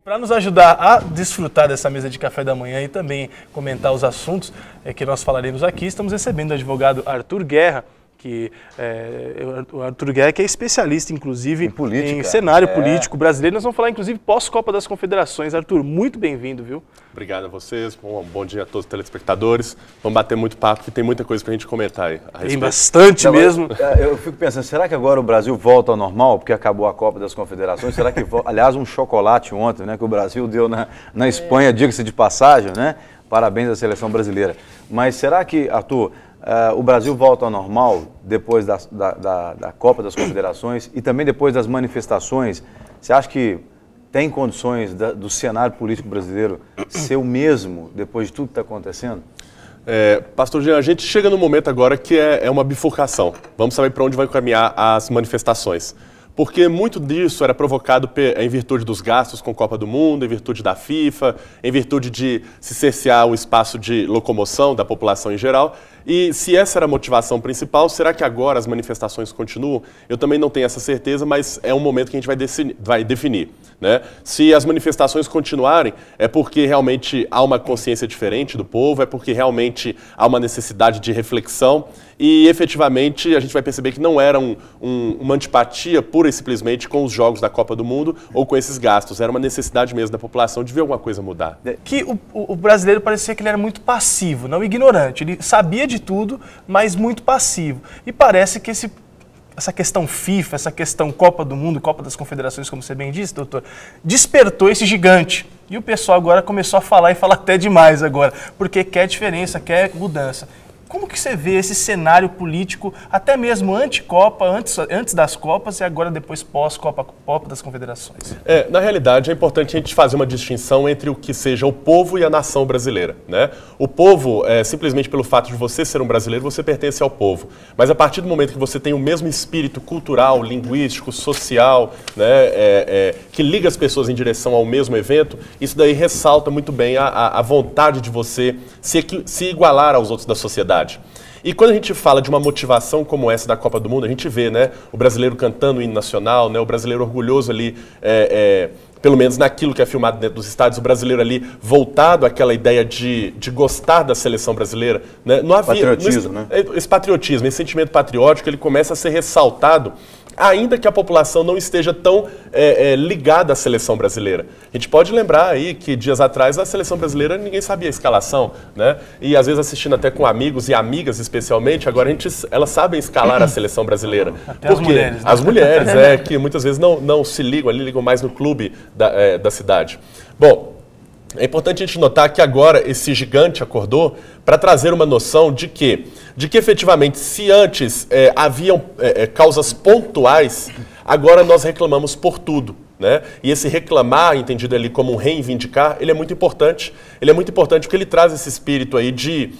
Para nos ajudar a desfrutar dessa mesa de café da manhã e também comentar os assuntos que nós falaremos aqui, estamos recebendo o advogado Arthur Guerra, o Arthur Guerra que é especialista, inclusive, em cenário político brasileiro. Nós vamos falar, inclusive, pós-Copa das Confederações. Arthur, muito bem-vindo, viu? Obrigado a vocês, bom dia a todos os telespectadores. Vamos bater muito papo, que tem muita coisa pra gente comentar aí. Tem bastante mesmo. Eu fico pensando, será que agora o Brasil volta ao normal, porque acabou a Copa das Confederações? Será que, aliás, um chocolate ontem, né, que o Brasil deu na Espanha, diga-se de passagem, né? Parabéns à seleção brasileira. Mas será que, Arthur, o Brasil volta ao normal depois da Copa das Confederações e também depois das manifestações? Você acha que tem condições do cenário político brasileiro ser o mesmo depois de tudo que está acontecendo? Pastor Jean, a gente chega no momento agora que é uma bifurcação. Vamos saber para onde vai caminhar as manifestações. Porque muito disso era provocado em virtude dos gastos com a Copa do Mundo, em virtude da FIFA, em virtude de se cercear o espaço de locomoção da população em geral. E se essa era a motivação principal, será que agora as manifestações continuam? Eu também não tenho essa certeza, mas é um momento que a gente vai definir. Né? Se as manifestações continuarem, é porque realmente há uma consciência diferente do povo, é porque realmente há uma necessidade de reflexão e, efetivamente, a gente vai perceber que não era uma antipatia pura e simplesmente com os jogos da Copa do Mundo ou com esses gastos. Era uma necessidade mesmo da população de ver alguma coisa mudar. Que o brasileiro parecia que ele era muito passivo, não ignorante. Ele sabia de tudo, mas muito passivo. E parece que essa questão FIFA, essa questão Copa do Mundo, Copa das Confederações, como você bem disse, doutor, despertou esse gigante. E o pessoal agora começou a falar e falar até demais agora, porque quer diferença, quer mudança. Como que você vê esse cenário político, até mesmo anti-Copa, antes das Copas e agora depois pós-Copa das Confederações? Na realidade, é importante a gente fazer uma distinção entre o que seja o povo e a nação brasileira. Né? O povo, simplesmente pelo fato de você ser um brasileiro, você pertence ao povo. Mas a partir do momento que você tem o mesmo espírito cultural, linguístico, social, né, que liga as pessoas em direção ao mesmo evento, isso daí ressalta muito bem a vontade de você se igualar aos outros da sociedade. E quando a gente fala de uma motivação como essa da Copa do Mundo, a gente vê, né, o brasileiro cantando o hino nacional, né, o brasileiro orgulhoso ali, pelo menos naquilo que é filmado dentro dos estádios, o brasileiro ali voltado àquela ideia de gostar da seleção brasileira. Né? Não havia, patriotismo, né? Esse patriotismo, esse sentimento patriótico, ele começa a ser ressaltado ainda que a população não esteja tão ligada à seleção brasileira. A gente pode lembrar aí que dias atrás a seleção brasileira ninguém sabia a escalação, né? E às vezes assistindo até com amigos e amigas especialmente, agora elas sabem escalar a seleção brasileira. Até as mulheres. Né? As mulheres, que muitas vezes não se ligam ali, ligam mais no clube da cidade. Bom, é importante a gente notar que agora esse gigante acordou para trazer uma noção de que efetivamente, se antes haviam causas pontuais, agora nós reclamamos por tudo. Né? E esse reclamar, entendido ali como um reivindicar, ele é muito importante. Ele é muito importante porque ele traz esse espírito aí de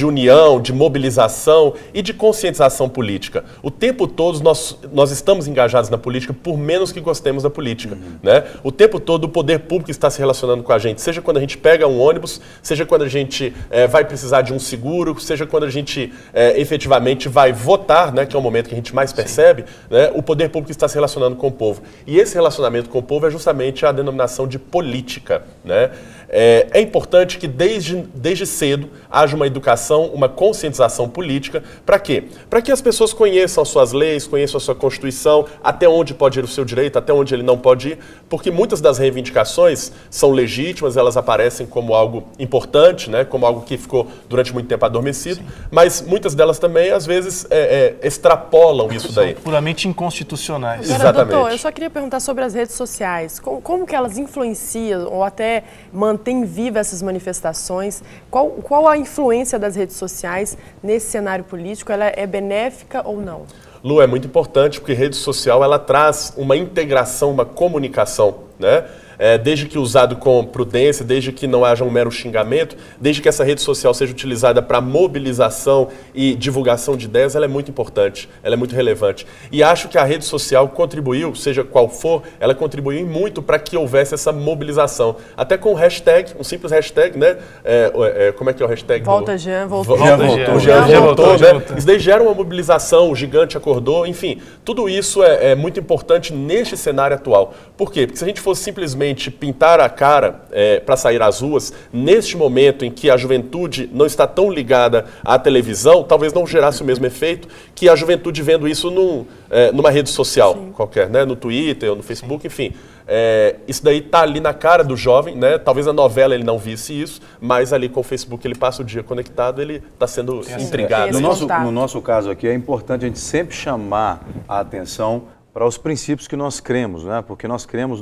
união, de mobilização e de conscientização política. O tempo todo nós estamos engajados na política, por menos que gostemos da política. Né? O tempo todo o poder público está se relacionando com a gente, seja quando a gente pega um ônibus, seja quando a gente vai precisar de um seguro, seja quando a gente efetivamente vai votar, né, que é o momento que a gente mais percebe, né, o poder público está se relacionando com o povo. E esse relacionamento com o povo é justamente a denominação de política. Né? É importante que desde cedo haja uma educação, uma conscientização política. Para quê? Para que as pessoas conheçam as suas leis, conheçam a sua Constituição, até onde pode ir o seu direito, até onde ele não pode ir, porque muitas das reivindicações são legítimas, elas aparecem como algo importante, né? Como algo que ficou durante muito tempo adormecido, mas muitas delas também, às vezes, extrapolam isso daí. São puramente inconstitucionais. Exatamente. Agora, doutor, eu só queria perguntar sobre as redes sociais. Como que elas influenciam ou até mantêm viva essas manifestações? Qual a influência das redes sociais nesse cenário político? Ela é benéfica ou não? Lu, é muito importante porque rede social ela traz uma integração, uma comunicação, né? Desde que usado com prudência, desde que não haja um mero xingamento, desde que essa rede social seja utilizada para mobilização e divulgação de ideias, ela é muito importante, ela é muito relevante. E acho que a rede social contribuiu, seja qual for, ela contribuiu muito para que houvesse essa mobilização. Até com um hashtag, um simples hashtag, né? Como é que é o hashtag? Volta Jean, voltou. Jean voltou, né? Isso daí gera uma mobilização, o gigante acordou, enfim, tudo isso é muito importante neste cenário atual. Por quê? Porque se a gente fosse simplesmente pintar a cara para sair às ruas, neste momento em que a juventude não está tão ligada à televisão, talvez não gerasse o mesmo efeito que a juventude vendo isso numa rede social qualquer, né? No Twitter ou no Facebook, enfim. Isso daí está ali na cara do jovem, né? Talvez na novela ele não visse isso, mas ali com o Facebook ele passa o dia conectado, ele está sendo intrigado. No nosso caso aqui, é importante a gente sempre chamar a atenção para os princípios que nós cremos, né? Porque nós cremos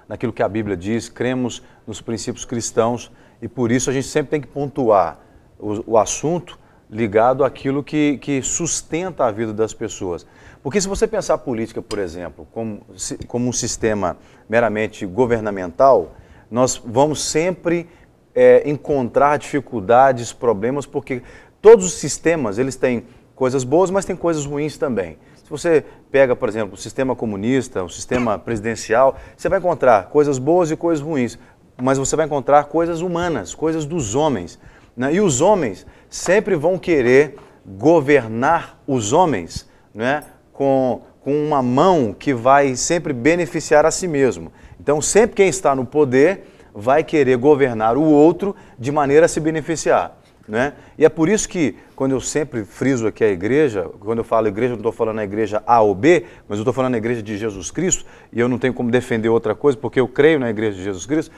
naquilo que a Bíblia diz, cremos nos princípios cristãos e por isso a gente sempre tem que pontuar o assunto ligado àquilo que sustenta a vida das pessoas. Porque se você pensar a política, por exemplo, como um sistema meramente governamental, nós vamos sempre encontrar dificuldades, problemas, porque todos os sistemas eles têm coisas boas, mas tem coisas ruins também. Se você pega, por exemplo, o sistema comunista, o sistema presidencial, você vai encontrar coisas boas e coisas ruins, mas você vai encontrar coisas humanas, coisas dos homens, né? E os homens sempre vão querer governar os homens, né? Com uma mão que vai sempre beneficiar a si mesmo. Então, sempre quem está no poder vai querer governar o outro de maneira a se beneficiar. Né? E é por isso que, quando eu sempre friso aqui a igreja, quando eu falo igreja, eu não estou falando a igreja A ou B, mas eu estou falando a igreja de Jesus Cristo, e eu não tenho como defender outra coisa, porque eu creio na igreja de Jesus Cristo.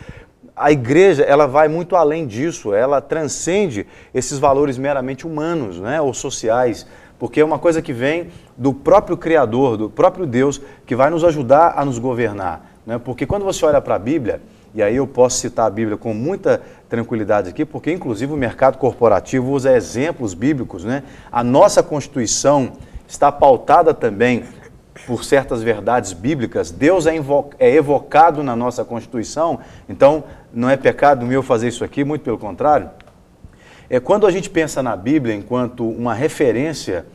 A igreja, ela vai muito além disso, ela transcende esses valores meramente humanos, né, ou sociais, porque é uma coisa que vem do próprio Criador, do próprio Deus, que vai nos ajudar a nos governar. Né? Porque quando você olha para a Bíblia, e aí eu posso citar a Bíblia com muita tranquilidade aqui, porque inclusive o mercado corporativo usa exemplos bíblicos, né? A nossa Constituição está pautada também por certas verdades bíblicas. Deus é evocado na nossa Constituição, então não é pecado meu fazer isso aqui, muito pelo contrário. Quando a gente pensa na Bíblia enquanto uma referência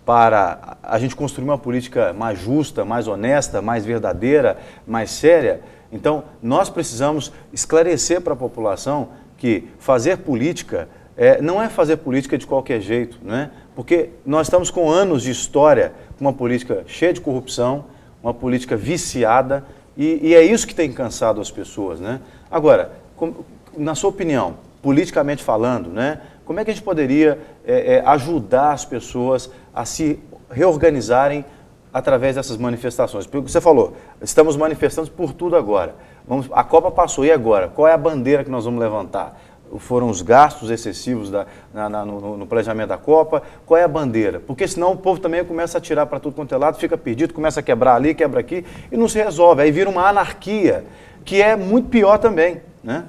para a gente construir uma política mais justa, mais honesta, mais verdadeira, mais séria, então nós precisamos esclarecer para a população que fazer política não é fazer política de qualquer jeito, né? Porque nós estamos com anos de história, com uma política cheia de corrupção, uma política viciada, e é isso que tem cansado as pessoas, né? Agora, na sua opinião, politicamente falando, né, como é que a gente poderia ajudar as pessoas a se reorganizarem através dessas manifestações? Porque você falou, estamos manifestando por tudo agora. A Copa passou, e agora? Qual é a bandeira que nós vamos levantar? Foram os gastos excessivos no planejamento da Copa? Qual é a bandeira? Porque senão o povo também começa a tirar para tudo quanto é lado, fica perdido, começa a quebrar ali, quebra aqui, e não se resolve. Aí vira uma anarquia, que é muito pior também, né?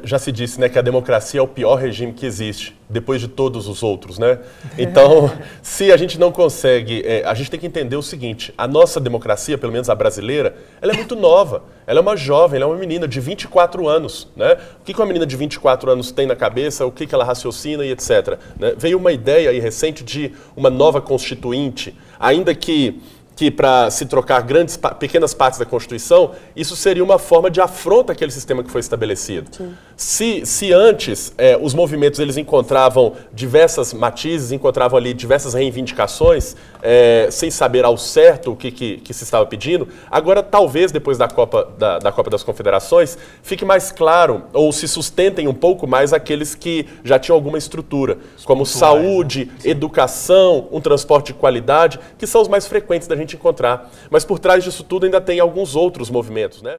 Já se disse, né, que a democracia é o pior regime que existe, depois de todos os outros, né? Então, se a gente não consegue, a gente tem que entender o seguinte, a nossa democracia, pelo menos a brasileira, ela é muito nova, ela é uma jovem, ela é uma menina de 24 anos, né? O que uma menina de 24 anos tem na cabeça, o que ela raciocina e etc. Né? Veio uma ideia aí recente de uma nova constituinte, ainda que para se trocar pequenas partes da Constituição, isso seria uma forma de afronta àquele sistema que foi estabelecido. Se antes os movimentos eles encontravam diversas matizes, encontravam ali diversas reivindicações, sem saber ao certo o que se estava pedindo, agora talvez depois da Copa das Confederações fique mais claro, ou se sustentem um pouco mais aqueles que já tinham alguma estrutura, como saúde, educação, um transporte de qualidade, que são os mais frequentes da gente encontrar. Mas por trás disso tudo ainda tem alguns outros movimentos, né?